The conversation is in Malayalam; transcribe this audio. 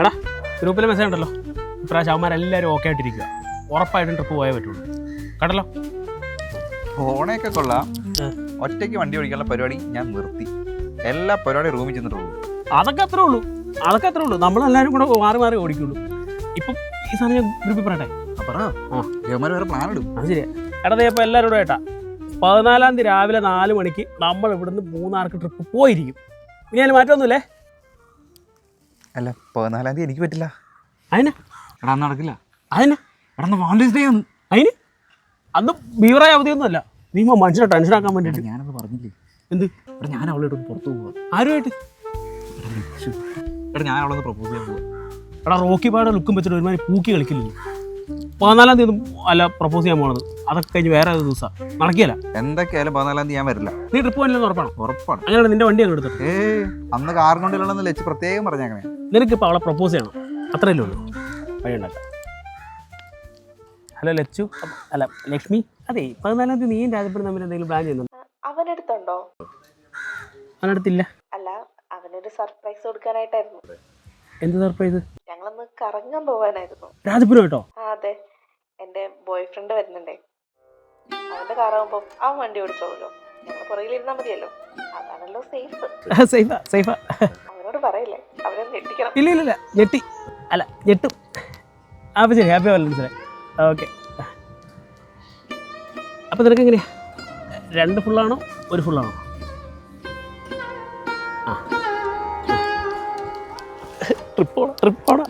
എടാ ഗ്രൂപ്പിലെ മെസ്സേജ് ഉണ്ടല്ലോ ഇപ്രാവശ്യം അവന്മാരെല്ലാവരും ഓക്കെ ആയിട്ടിരിക്കുക. ഉറപ്പായിട്ടും ട്രിപ്പ് പോയേ പറ്റുള്ളൂ കേട്ടല്ലോ. ഫോണൊക്കെ കൊള്ളാം. ഒറ്റയ്ക്ക് വണ്ടി ഓടിക്കാനുള്ള പരിപാടി ഞാൻ നിർത്തി. എല്ലാ പരിപാടിയും റൂമിൽ ചെന്നിട്ടുള്ളൂ. അതൊക്കെ അത്രേ ഉള്ളൂ. നമ്മളെല്ലാവരും കൂടെ മാറി മാറി ഓടിക്കുള്ളൂ. ഇപ്പം ഈ സാധനം ഞാൻ ഗ്രൂപ്പിൽ പറയട്ടെ. വേറെ പ്ലാൻ ഇടും. അത് ശരിയാ. എടാ ഇപ്പോൾ എല്ലാവരും കൂടെ ഏട്ടാ 14-ാം തീയതി രാവിലെ 4 മണിക്ക് നമ്മൾ ഇവിടുന്ന് മൂന്നാർക്ക് ട്രിപ്പ് പോയിരിക്കും. ഇനി അതിന് മാറ്റമൊന്നുമില്ലേ? അല്ല 14-ാം തീയതി എനിക്ക് പറ്റില്ല. അതിന് എടാ അന്ന് നടക്കില്ല. അതിന് എടാ വാലന്റൈൻസ് ഡേ ആണ്. അതിന് അന്ന് ബീവറായ അവധിയൊന്നും അല്ല. നീ മനുഷ്യനെ ടെൻഷനാക്കാൻ വേണ്ടിയിട്ട്. ഞാനത് പറഞ്ഞില്ലേ. എന്ത്? എടാ ഞാൻ അവളോട് പുറത്തു പോവാ. ആരുമായിട്ട്? എടാ ഞാൻ അവളൊന്ന് പ്രപ്പോസ് ചെയ്യാൻ പോവാ. എടാ റോക്കി പാടെ ലുക്കും വെച്ചിട്ട് ഒരുമാതിരി പൂക്കി കളിക്കില്ലല്ലോ. 14-ാം തീയതി അല്ല പ്രപ്പോസ് ചെയ്യാൻ പോണത്. അതൊക്കെ കഴിഞ്ഞ് വേറെ ഒരു ദിവസം നടക്കില്ല. എന്തൊക്കെയായാലും 14-ാം തീയതി ഞാൻ വരില്ല. നീ ട്രിപ്പ് പോയില്ലെന്ന് ഉറപ്പാണ്? അങ്ങനെയാണ് നിന്റെ വണ്ടി അങ്ങ് എടുത്തിട്ട്. അന്ന് കാർ കൊണ്ടില്ലെന്ന് ലച്ച് പ്രത്യേകം പറഞ്ഞേക്കണേ. നിനക്കിപ്പോൾ അവളെ പ്രപ്പോസ് ചെയ്യണം, അത്രയല്ലേ ഉള്ളൂ. വഴി ഉണ്ടാക്കാം. ഹലോ ലച്ചു, അല്ല ലക്ഷ്മി. അതെ 14-ാം തീയതി നീയും രാജപ്പനും തമ്മിൽ എന്തെങ്കിലും പ്ലാൻ ചെയ്യുന്നുണ്ടോ? അവനടുത്തുണ്ടോ? അവനടുത്തില്ല. അല്ല, അവനൊരു സർപ്രൈസ് കൊടുക്കാനായിട്ടായിരുന്നു. എന്ത് സർപ്രൈസ്? ഞങ്ങളൊന്ന് കറങ്ങാൻ പോവാനായിരുന്നു. രാജപ്പനും കേട്ടോ? അതെ, എന്റെ ബോയ് ഫ്രണ്ട് വരുന്നുണ്ടേ. അവന്റെ കാറാകുമ്പോ അവൻ വണ്ടി ഓടിച്ചോളൂല്ലോ, ഞങ്ങൾ പുറകിലിരുന്നാ മതിയല്ലോ. അതാണല്ലോ സേഫാ. അവനോട് പറയില്ലേ, അവനെ ഞെട്ടിക്കണം. ഇല്ല ഞെട്ടും. അപ്പോൾ ശരി, ഹാപ്പി വാലന്റൈൻസ് ഡേ. ഓക്കെ. അപ്പോൾ നിനക്ക് എങ്ങനെയാ, 2 ഫുള്ളാണോ 1 ഫുള്ളാണോ? ട്രിപ്പ് പോണം.